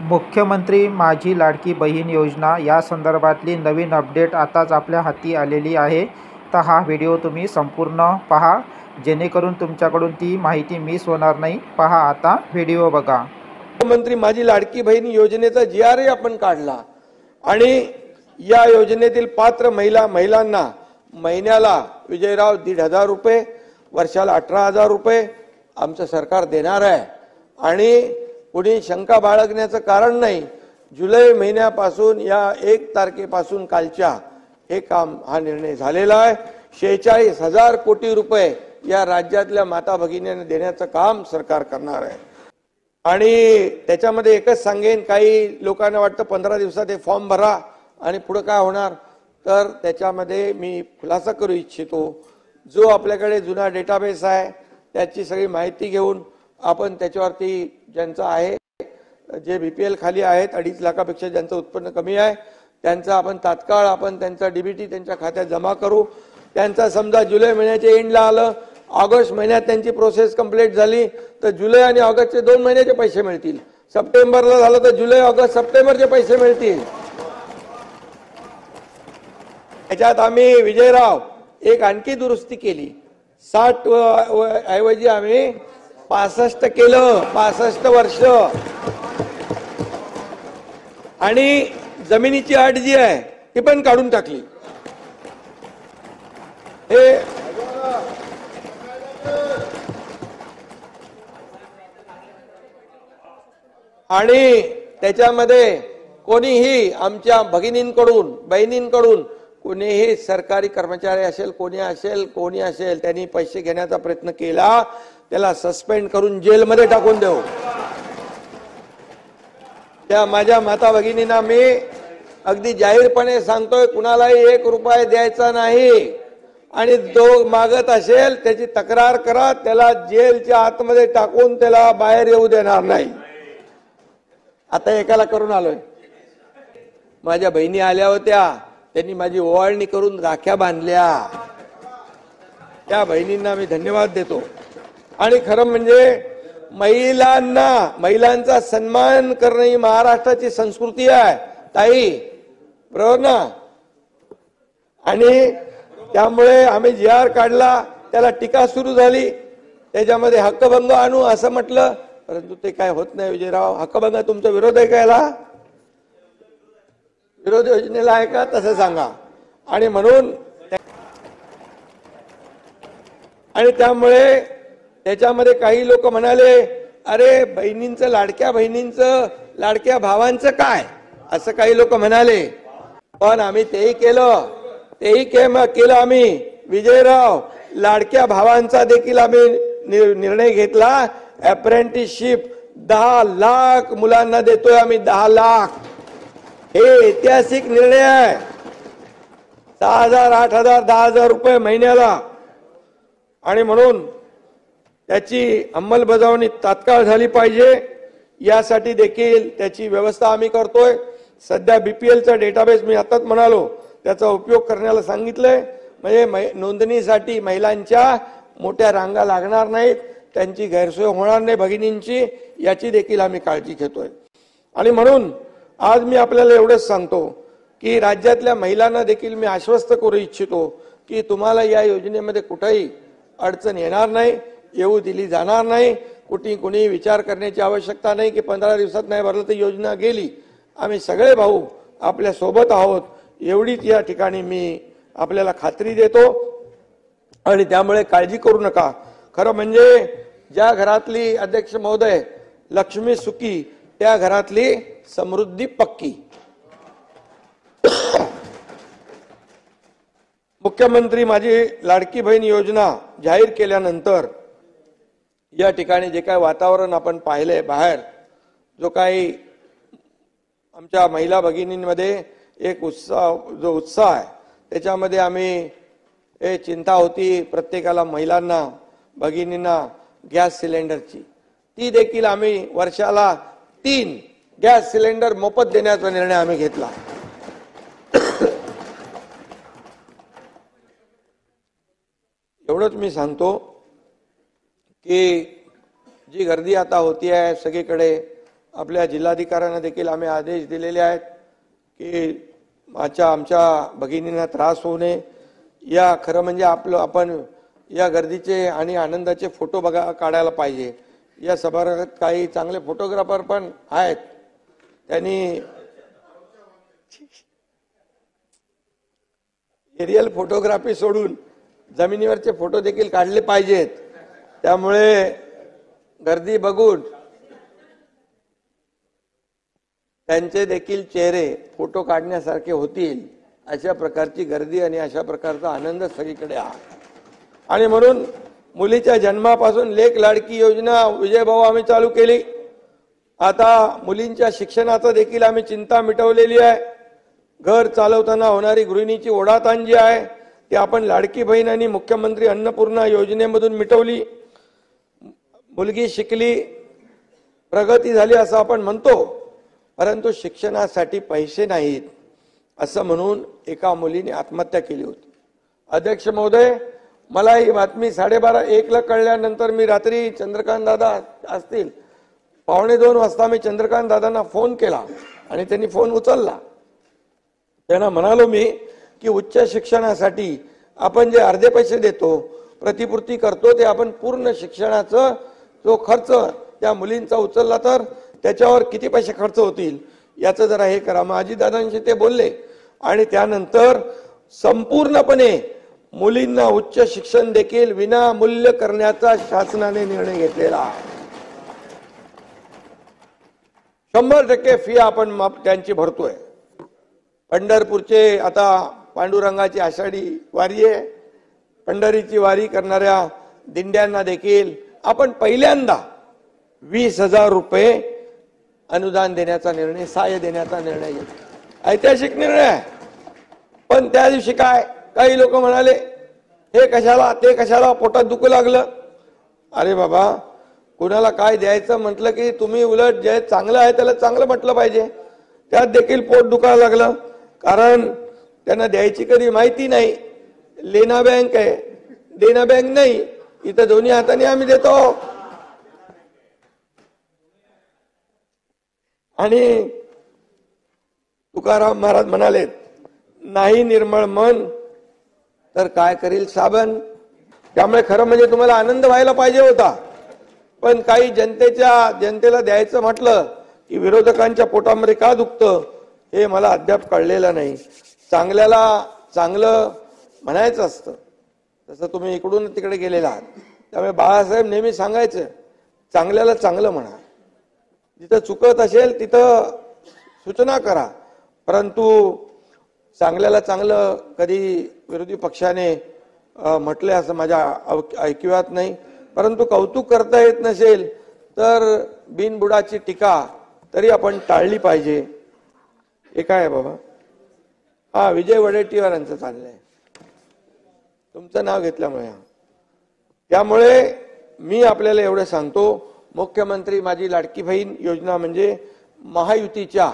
मुख्यमंत्री माझी लाडकी बहीण योजना या संदर्भातली नवीन अपडेट आताच आपल्या हाती आलेली आहे. तर हा व्हिडिओ तुम्ही संपूर्ण पहा जेणेकरून तुमच्याकडून ती माहिती मिस होणार नाही. पहा आता व्हिडिओ बघा. मुख्यमंत्री माझी लाडकी बहीण योजनेचा GR आपण काढला आणि या योजनेतील पात्र महिलांना महिन्याला विजयराव 1,500 रुपये, वर्षाला 18,000 रुपये आमचं सरकार देणार आहे. आणि कोणी शंका बाळगण्याचं कारण नाही. जुलै महिन्यापासून या 1 तारखेपासून कालच्या हे काम हा निर्णय झालेला आहे. 46,000 कोटी रुपये या राज्यातल्या माता भगिनींना देण्याचं काम सरकार करणार आहे. आणि त्याच्यामध्ये एकच सांगेन, काही लोकांना वाटतं 15 दिवसात हे फॉर्म भरा आणि पुढे काय होणार, तर त्याच्यामध्ये मी खुलासा करू इच्छितो. जो आपल्याकडे जुना डेटाबेस आहे त्याची सगळी माहिती घेऊन आपण त्याच्यावरती ज्यांचं आहे, जे BPL खाली आहेत 2.5 लाखापेक्षा ज्यांचं उत्पन्न कमी आहे त्यांचा आपण तात्काळ आपण त्यांचा DBT त्यांच्या खात्यात जमा करू. त्यांचा समजा जुलै महिन्याच्या एंडला आलं, ऑगस्ट महिन्यात त्यांची प्रोसेस कंप्लीट झाली तर जुलै आणि ऑगस्टचे 2 महिन्याचे पैसे मिळतील. सप्टेंबरला झालं तर जुलै ऑगस्ट सप्टेंबरचे पैसे मिळतील. त्याच्यात आम्ही विजयराव एक आणखी दुरुस्ती केली. 60 ऐवजी आम्ही 65 केलं, 65 वर्ष. आणि जमिनीची अट जी आहे ती पण काढून टाकली. हे आणि त्याच्यामध्ये कोणीही आमच्या भगिनींकडून बहिणींकडून कोणीही सरकारी कर्मचारी असेल, कोणी असेल त्यांनी पैसे घेण्याचा प्रयत्न केला त्याला सस्पेंड करून जेलमध्ये टाकून देऊ. त्या माझ्या माता भगिनींना मी अगदी जाहीरपणे सांगतोय, कुणालाही 1 रुपया द्यायचा नाही. आणि जो मागत असेल त्याची तक्रार करा, त्याला जेलच्या आतमध्ये टाकून त्याला बाहेर येऊ देणार नाही. आता एकाला करून आलोय. माझ्या बहिणी आल्या होत्या, त्यांनी माझी ओवाळणी करून राख्या बांधल्या. त्या बहिणींना मी धन्यवाद देतो. आणि खरं म्हणजे महिलांचा सन्मान करणं ही महाराष्ट्राची संस्कृती आहे ताई, बरोबर ना. आणि त्यामुळे आम्ही GR काढला, त्याला टीका सुरू झाली, त्याच्यामध्ये हक्कभंग आणू असं म्हटलं, परंतु ते काय होत नाही. विजयराव, हक्कभंग तुमचा विरोध आहे का याला? विरोध योजनेला आहे का तसं सांगा. आणि म्हणून आणि त्यामुळे त्याच्यामध्ये काही लोक म्हणाले, अरे बहिणींचं, लाडक्या बहिणींचं, लाडक्या भावांचं काय, असं काही लोक म्हणाले. पण आम्ही तेही केलं आम्ही विजयराव. लाडक्या भावांचा देखील आम्ही निर्णय घेतला. अप्रेंटिसशिप 10 लाख मुलांना देतोय आम्ही, 10 लाख. हे ऐतिहासिक निर्णय आहे. 6,000, 8,000, 10,000 रुपये महिन्याला. आणि म्हणून त्याची अंमलबजावणी तात्काळ झाली पाहिजे. यासाठी देखील त्याची व्यवस्था आम्ही करतोय. सध्या BPLचा डेटाबेस मी आताच म्हणालो त्याचा उपयोग करण्याला सांगितलंय. म्हणजे नोंदणीसाठी महिलांच्या मोठ्या रांगा लागणार नाहीत, त्यांची गैरसोय होणार नाही भगिनींची, याची देखील आम्ही काळजी घेतोय. आणि म्हणून आज मी आपल्याला एवढंच सांगतो की राज्यातल्या महिलांना देखील मी आश्वस्त करू इच्छितो की तुम्हाला या योजनेमध्ये कुठेही अडचण येणार नाही, येऊ दिली जाणार नाही. कुणी विचार करण्याची आवश्यकता नाही की 15 दिवसात नाही भरलं तर योजना गेली. आम्ही सगळे भाऊ आपल्या सोबत आहोत, एवढीच या ठिकाणी मी आपल्याला खात्री देतो. आणि त्यामुळे काळजी करू नका. खरं म्हणजे ज्या घरातली, अध्यक्ष महोदय, लक्ष्मी सुखी त्या घरातली समृद्धी पक्की. मुख्यमंत्री माझी लाडकी बहीण योजना जाहीर केल्यानंतर या ठिकाणी जे काही वातावरण आपण पाहिलंय बाहेर, जो काही आमच्या महिला भगिनींमध्ये एक उत्साह आहे, त्याच्यामध्ये आम्ही चिंता होती प्रत्येकाला, महिलांना भगिनींना गॅस सिलेंडरची, ती देखील आम्ही वर्षाला 3 गॅस सिलेंडर मोफत देण्याचा निर्णय आम्ही घेतला. एवढंच मी सांगतो की जी गर्दी आता होती आहे सगळीकडे, आपल्या जिल्हाधिकाऱ्यांना देखील आम्ही आदेश दिलेले आहेत की आमच्या भगिनींना त्रास होऊ नये, या खरं म्हणजे आपण या गर्दीचे आणि आनंदाचे फोटो काढायला पाहिजे. या सभागृहात काही चांगले फोटोग्राफर पण आहेत, त्यांनी एरियल फोटोग्राफी सोडून जमिनीवरचे फोटो देखील काढले पाहिजेत. त्यामुळे गर्दी बघून त्यांचे देखील चेहरे फोटो काढण्यासारखे होतील, अशा प्रकारची गर्दी आणि अशा प्रकारचा आनंद सगळीकडे आहे. आणि म्हणून मुलीच्या जन्मापासून लेक लाडकी योजना विजयभाऊ आम्ही चालू केली. आता मुलींच्या शिक्षणाचं देखील आम्ही चिंता मिटवलेली आहे. घर चालवताना होणारी गृहिणीची ओढाताण जी आहे ती आपण लाडकी बहीण आणि मुख्यमंत्री अन्नपूर्णा योजनेमधून मिटवली. मुलगी शिकली, प्रगती झाली असं आपण म्हणतो, परंतु शिक्षणासाठी पैसे नाहीत असं म्हणून एका मुलीने आत्महत्या केली होती. अध्यक्ष महोदय, मला ही बातमी 12:30-1 ला कळल्यानंतर मी रात्री चंद्रकांत दादा असतील 1:45 वाजता मी चंद्रकांत दादांना फोन केला आणि त्यांनी फोन उचलला. त्यांना म्हणालो मी की उच्च शिक्षणासाठी आपण जे अर्धे पैसे देतो, प्रतिपूर्ती करतो, ते आपण पूर्ण शिक्षणाचा जो खर्च त्या मुलींचा उचलला तर त्याच्यावर किती पैसे खर्च होतील याचं जरा हे करा. मग अजितदादांशी ते बोलले आणि त्यानंतर संपूर्णपणे मुलींना उच्च शिक्षण देखील विनामूल्य करण्याचा शासनाने निर्णय घेतलेला आहे. 100% फी आपण त्यांची भरतोय. पंढरपूरचे आता पांडुरंगाची आषाढी वारी आहे, पंढरीची वारी करणाऱ्या दिंड्यांना देखील आपण पहिल्यांदा 20,000 रुपये अनुदान देण्याचा निर्णय, सहाय्य देण्याचा निर्णय घेतला. ऐतिहासिक निर्णय आहे. पण त्या दिवशी काय काही लोक म्हणाले हे कशाला ते कशाला, पोटात दुखू लागलं. अरे बाबा, कुणाला काय द्यायचं म्हटलं की तुम्ही उलट जे चांगलं आहे त्याला चांगलं म्हटलं पाहिजे. त्यात देखील पोट दुखायला लागलं, कारण त्यांना द्यायची कधी माहिती नाही. लेना बँक आहे, देना बँक नाही. इथं दोन्ही हाताने आम्ही देतो. आणि तुकाराम महाराज म्हणाले, नाही निर्मळ मन तर काय करील साबण. त्यामुळे खरं म्हणजे तुम्हाला आनंद व्हायला पाहिजे होता, पण काही जनतेला द्यायचं म्हटलं की विरोधकांच्या पोटामध्ये का दुखतं हे मला अद्याप कळलेलं नाही. चांगल्याला चांगलं म्हणायचं असतं, तसं तुम्ही इकडून तिकडे गेलेला आहात. त्यामुळे बाळासाहेब नेहमी सांगायचं, चांगल्याला चांगलं म्हणा, जिथं चुकत असेल तिथं सूचना करा, परंतु चांगल्याला चांगलं कधी विरोधी पक्षाने म्हटले असं माझ्या ऐकिवात नाही. परंतु कौतुक करता येत नसेल तर बिनबुडाची टीका तरी आपण टाळली पाहिजे. हे काय बाबा, हा विजय वडेट्टीवारांचं चाललंय तुमचं नाव घेतल्यामुळे. त्यामुळे मी आपल्याला एवढं सांगतो, मुख्यमंत्री माझी लाडकी बहीण योजना म्हणजे महायुतीच्या,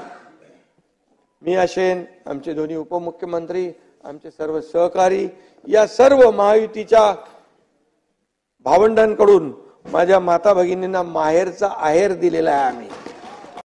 मी असेन, आमचे दोन्ही उपमुख्यमंत्री, आमचे सर्व सहकारी, या सर्व महायुतीच्या भावंडांकडून माझ्या माता भगिनींना माहेरचा आहेर दिलेला आहे आम्ही.